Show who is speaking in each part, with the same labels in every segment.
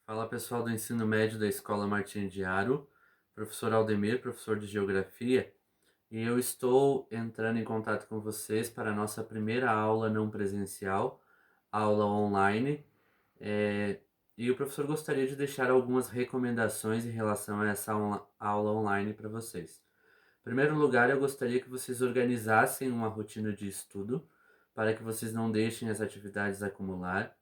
Speaker 1: Fala pessoal do ensino médio da Escola Martim de Haro, professor Aldemir, professor de Geografia, e eu estou entrando em contato com vocês para a nossa primeira aula não presencial, aula online, é, e o professor gostaria de deixar algumas recomendações em relação a essa aula online para vocês. Em primeiro lugar, eu gostaria que vocês organizassem uma rotina de estudo para que vocês não deixem as atividades acumular.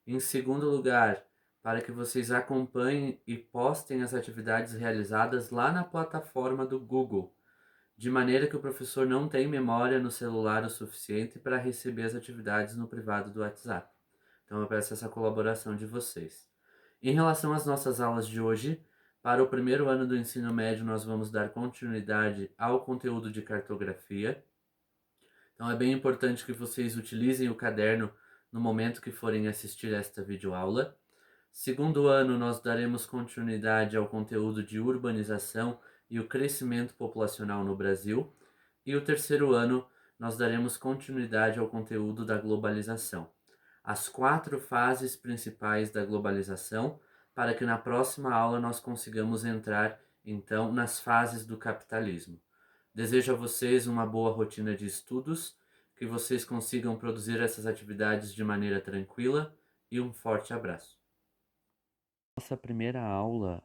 Speaker 1: Em segundo lugar, para que vocês acompanhem e postem as atividades realizadas lá na plataforma do Google, de maneira que o professor não tem memória no celular o suficiente para receber as atividades no privado do WhatsApp. Então eu peço essa colaboração de vocês. Em relação às nossas aulas de hoje, para o primeiro ano do ensino médio, nós vamos dar continuidade ao conteúdo de cartografia. Então é bem importante que vocês utilizem o caderno no momento que forem assistir esta videoaula. Segundo ano, nós daremos continuidade ao conteúdo de urbanização e o crescimento populacional no Brasil. E o terceiro ano, nós daremos continuidade ao conteúdo da globalização. As quatro fases principais da globalização, para que na próxima aula nós consigamos entrar, então, nas fases do capitalismo. Desejo a vocês uma boa rotina de estudos, que vocês consigam produzir essas atividades de maneira tranquila e um forte abraço. Nossa primeira aula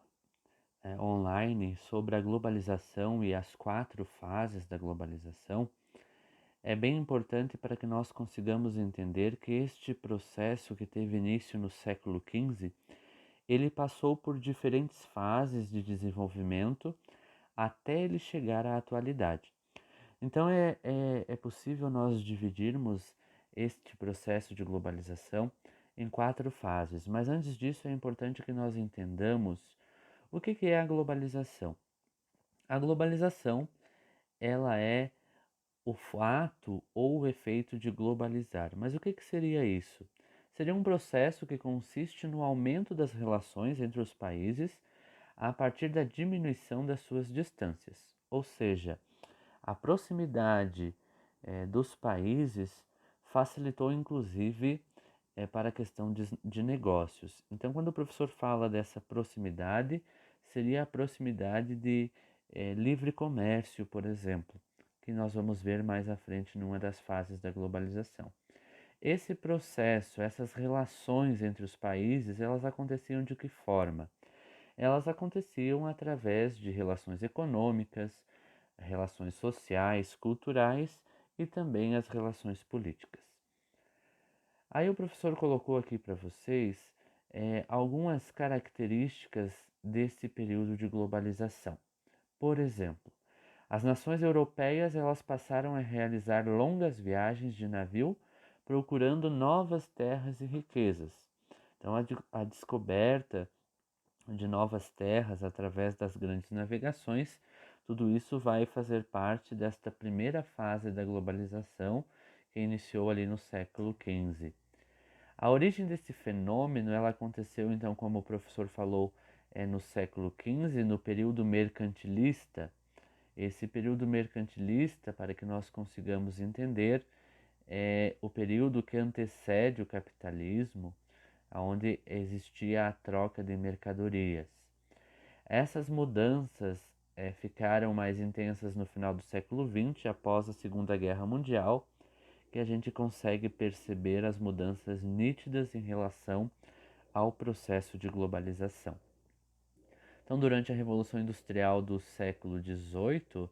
Speaker 1: online sobre a globalização e as quatro fases da globalização é bem importante para que nós consigamos entender que este processo que teve início no século XV, ele passou por diferentes fases de desenvolvimento até ele chegar à atualidade. Então é possível nós dividirmos este processo de globalização em quatro fases, mas antes disso é importante que nós entendamos o que é a globalização. A globalização, ela é o fato ou o efeito de globalizar. Mas o que seria isso? Seria um processo que consiste no aumento das relações entre os países a partir da diminuição das suas distâncias. Ou seja, a proximidade dos países facilitou inclusive para a questão de negócios. Então, quando o professor fala dessa proximidade, seria a proximidade de livre comércio, por exemplo, que nós vamos ver mais à frente numa das fases da globalização. Esse processo, essas relações entre os países, elas aconteciam de que forma? Elas aconteciam através de relações econômicas, relações sociais, culturais e também as relações políticas. Aí o professor colocou aqui para vocês algumas características desse período de globalização. Por exemplo, as nações europeias elas passaram a realizar longas viagens de navio procurando novas terras e riquezas. Então, a descoberta de novas terras através das grandes navegações, tudo isso vai fazer parte desta primeira fase da globalização que iniciou ali no século XV. A origem desse fenômeno ela aconteceu então, como o professor falou, no século XV, no período mercantilista. Esse período mercantilista, para que nós consigamos entender, é o período que antecede o capitalismo, onde existia a troca de mercadorias. Essas mudanças ficaram mais intensas no final do século XX, após a Segunda Guerra Mundial, que a gente consegue perceber as mudanças nítidas em relação ao processo de globalização. Então, durante a Revolução Industrial do século XVIII,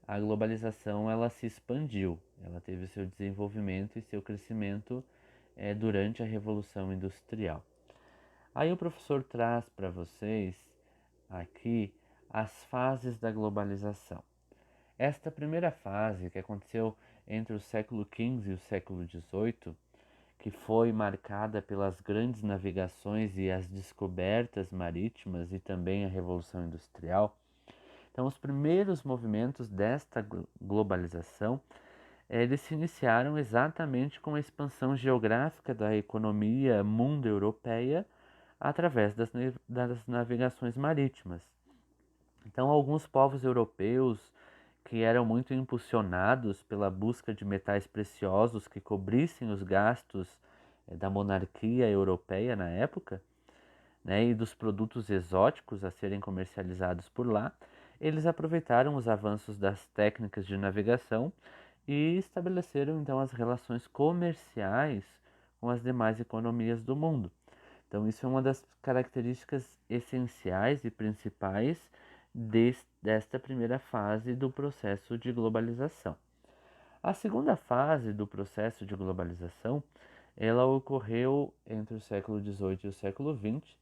Speaker 1: a globalização ela se expandiu, ela teve seu desenvolvimento e seu crescimento durante a Revolução Industrial. Aí o professor traz para vocês aqui as fases da globalização. Esta primeira fase, que aconteceu entre o século XV e o século XVIII, que foi marcada pelas grandes navegações e as descobertas marítimas e também a Revolução Industrial. Então, os primeiros movimentos desta globalização, eles se iniciaram exatamente com a expansão geográfica da economia mundo-europeia através das navegações marítimas. Então, alguns povos europeus que eram muito impulsionados pela busca de metais preciosos que cobrissem os gastos da monarquia europeia na época, né, e dos produtos exóticos a serem comercializados por lá, eles aproveitaram os avanços das técnicas de navegação e estabeleceram então as relações comerciais com as demais economias do mundo. Então, isso é uma das características essenciais e principais desta primeira fase do processo de globalização. A segunda fase do processo de globalização, ela ocorreu entre o século XVIII e o século XX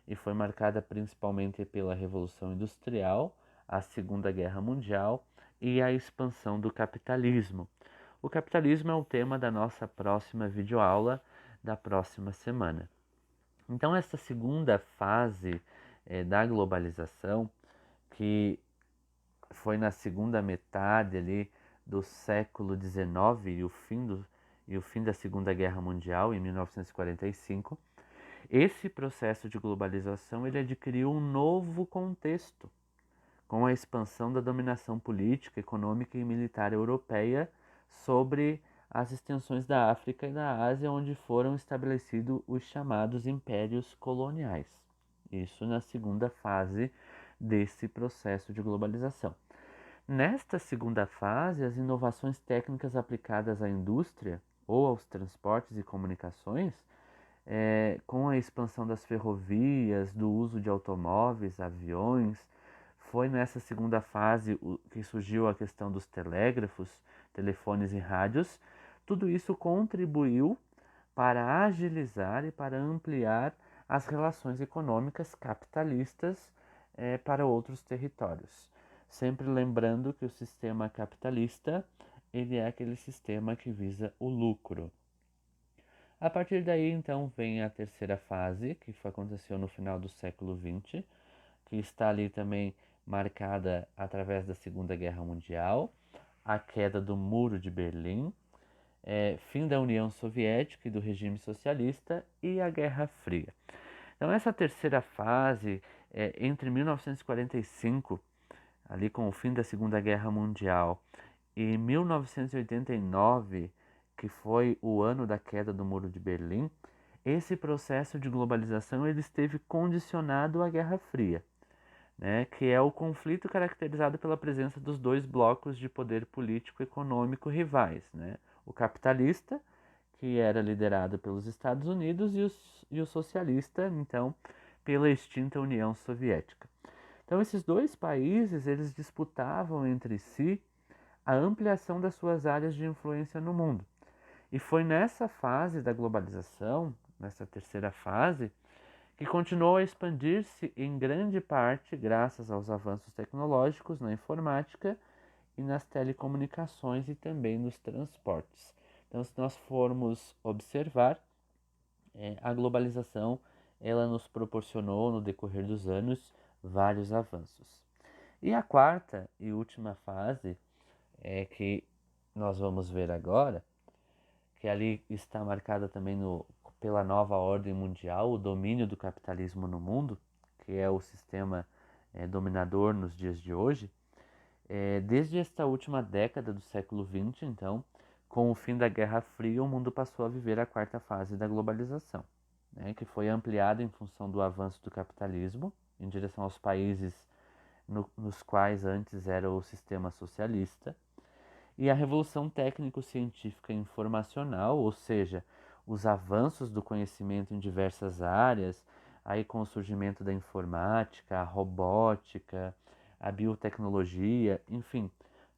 Speaker 1: e foi marcada principalmente pela Revolução Industrial, a Segunda Guerra Mundial e a expansão do capitalismo. O capitalismo é o tema da nossa próxima videoaula da próxima semana. Então, essa segunda fase da globalização, que foi na segunda metade ali do século XIX e o fim da Segunda Guerra Mundial, em 1945, esse processo de globalização ele adquiriu um novo contexto, com a expansão da dominação política, econômica e militar europeia sobre as extensões da África e da Ásia, onde foram estabelecidos os chamados impérios coloniais. Isso na segunda fase desse processo de globalização. Nesta segunda fase, as inovações técnicas aplicadas à indústria ou aos transportes e comunicações, com a expansão das ferrovias, do uso de automóveis, aviões, foi nessa segunda fase que surgiu a questão dos telégrafos, telefones e rádios. Tudo isso contribuiu para agilizar e para ampliar as relações econômicas capitalistas para outros territórios. Sempre lembrando que o sistema capitalista ele é aquele sistema que visa o lucro. A partir daí, então, vem a terceira fase, que aconteceu no final do século XX, que está ali também marcada através da Segunda Guerra Mundial, a queda do Muro de Berlim, fim da União Soviética e do regime socialista e a Guerra Fria. Então, essa terceira fase, entre 1945, ali com o fim da Segunda Guerra Mundial, e 1989, que foi o ano da queda do Muro de Berlim, esse processo de globalização ele esteve condicionado à Guerra Fria, né, que é o conflito caracterizado pela presença dos dois blocos de poder político e econômico rivais, né, o capitalista, que era liderado pelos Estados Unidos, e o socialista, então, pela extinta União Soviética. Então, esses dois países eles disputavam entre si a ampliação das suas áreas de influência no mundo. E foi nessa fase da globalização, nessa terceira fase, que continuou a expandir-se em grande parte graças aos avanços tecnológicos na informática e nas telecomunicações e também nos transportes. Então, se nós formos observar, a globalização ela nos proporcionou no decorrer dos anos vários avanços. E a quarta e última fase que nós vamos ver agora, que ali está marcada também pela nova ordem mundial, o domínio do capitalismo no mundo, que é o sistema dominador nos dias de hoje. Desde esta última década do século XX, então, com o fim da Guerra Fria, o mundo passou a viver a quarta fase da globalização, né, que foi ampliada em função do avanço do capitalismo em direção aos países nos quais antes era o sistema socialista, e a revolução técnico-científica e informacional, ou seja, os avanços do conhecimento em diversas áreas, aí com o surgimento da informática, a robótica, a biotecnologia, enfim,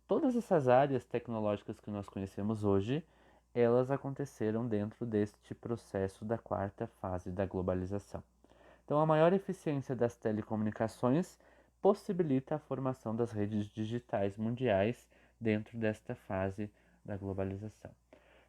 Speaker 1: todas essas áreas tecnológicas que nós conhecemos hoje, elas aconteceram dentro deste processo da quarta fase da globalização. Então, a maior eficiência das telecomunicações possibilita a formação das redes digitais mundiais dentro desta fase da globalização.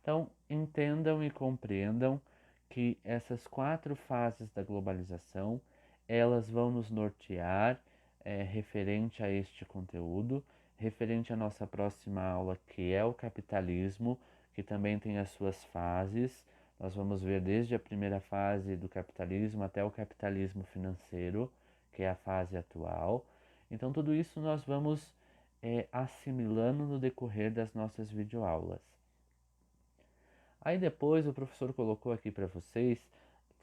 Speaker 1: Então, entendam e compreendam que essas quatro fases da globalização, elas vão nos nortear referente a este conteúdo, referente à nossa próxima aula, que é o capitalismo, que também tem as suas fases. Nós vamos ver desde a primeira fase do capitalismo até o capitalismo financeiro, que é a fase atual. Então, tudo isso nós vamos assimilando no decorrer das nossas videoaulas. Aí depois o professor colocou aqui para vocês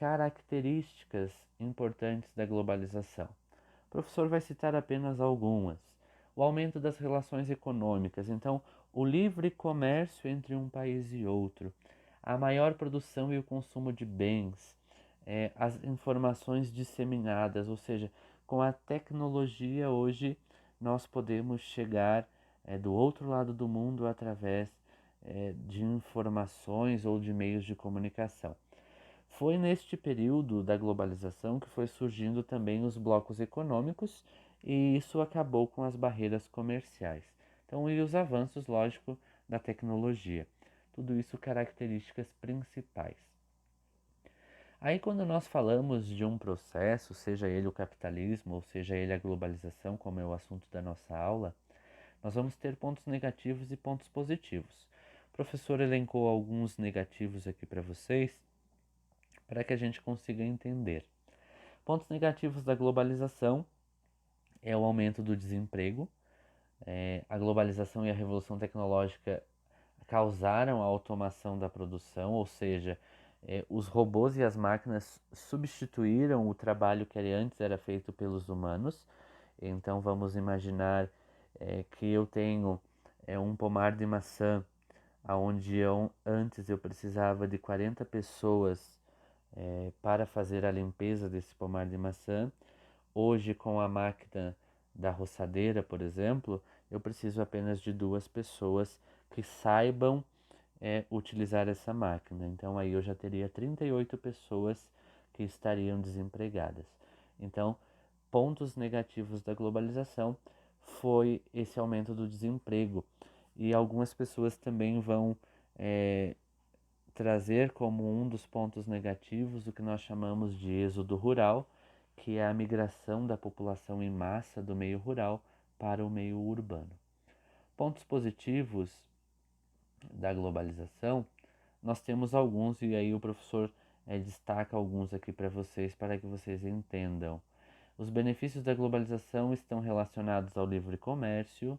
Speaker 1: características importantes da globalização. O professor vai citar apenas algumas. O aumento das relações econômicas, então, o livre comércio entre um país e outro, a maior produção e o consumo de bens, as informações disseminadas, ou seja, com a tecnologia hoje nós podemos chegar do outro lado do mundo através de informações ou de meios de comunicação. Foi neste período da globalização que foi surgindo também os blocos econômicos e isso acabou com as barreiras comerciais. Então, e os avanços, lógico, da tecnologia. Tudo isso características principais. Aí, quando nós falamos de um processo, seja ele o capitalismo ou seja ele a globalização, como é o assunto da nossa aula, nós vamos ter pontos negativos e pontos positivos. O professor elencou alguns negativos aqui para vocês, para que a gente consiga entender. Pontos negativos da globalização é o aumento do desemprego. A globalização e a revolução tecnológica causaram a automação da produção, ou seja, os robôs e as máquinas substituíram o trabalho que antes era feito pelos humanos. Então vamos imaginar que eu tenho um pomar de maçã, onde antes eu precisava de 40 pessoas para fazer a limpeza desse pomar de maçã. Hoje, com a máquina da roçadeira, por exemplo, eu preciso apenas de 2 pessoas que saibam utilizar essa máquina. Então, aí eu já teria 38 pessoas que estariam desempregadas. Então, pontos negativos da globalização foi esse aumento do desemprego. E algumas pessoas também vão trazer como um dos pontos negativos o que nós chamamos de êxodo rural, que é a migração da população em massa do meio rural para o meio urbano. Pontos positivos da globalização, nós temos alguns e aí o professor destaca alguns aqui para vocês para que vocês entendam. Os benefícios da globalização estão relacionados ao livre comércio,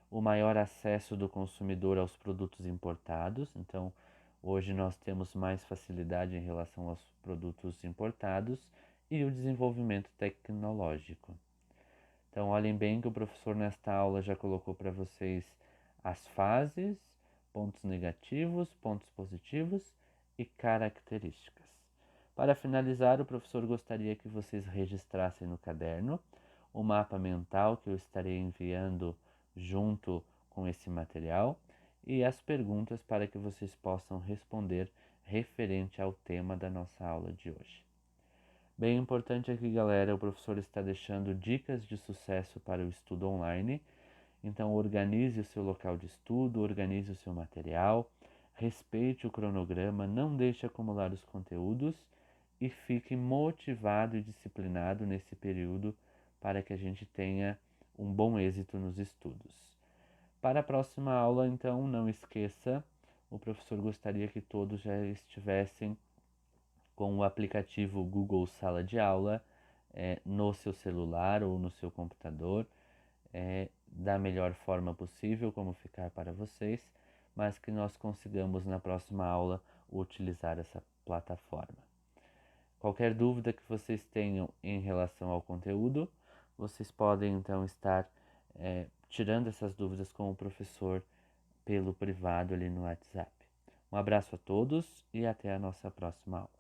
Speaker 1: o maior acesso do consumidor aos produtos importados. Então, hoje nós temos mais facilidade em relação aos produtos importados e o desenvolvimento tecnológico. Então, olhem bem que o professor nesta aula já colocou para vocês as fases, pontos negativos, pontos positivos e características. Para finalizar, o professor gostaria que vocês registrassem no caderno o mapa mental que eu estarei enviando junto com esse material e as perguntas para que vocês possam responder referente ao tema da nossa aula de hoje. Bem importante aqui, galera, o professor está deixando dicas de sucesso para o estudo online. Então, organize o seu local de estudo, organize o seu material, respeite o cronograma, não deixe acumular os conteúdos e fique motivado e disciplinado nesse período para que a gente tenha um bom êxito nos estudos. Para a próxima aula, então, não esqueça, o professor gostaria que todos já estivessem com o aplicativo Google Sala de Aula no seu celular ou no seu computador, da melhor forma possível, como ficar para vocês, mas que nós consigamos na próxima aula utilizar essa plataforma. Qualquer dúvida que vocês tenham em relação ao conteúdo, vocês podem então estar tirando essas dúvidas com o professor pelo privado ali no WhatsApp. Um abraço a todos e até a nossa próxima aula.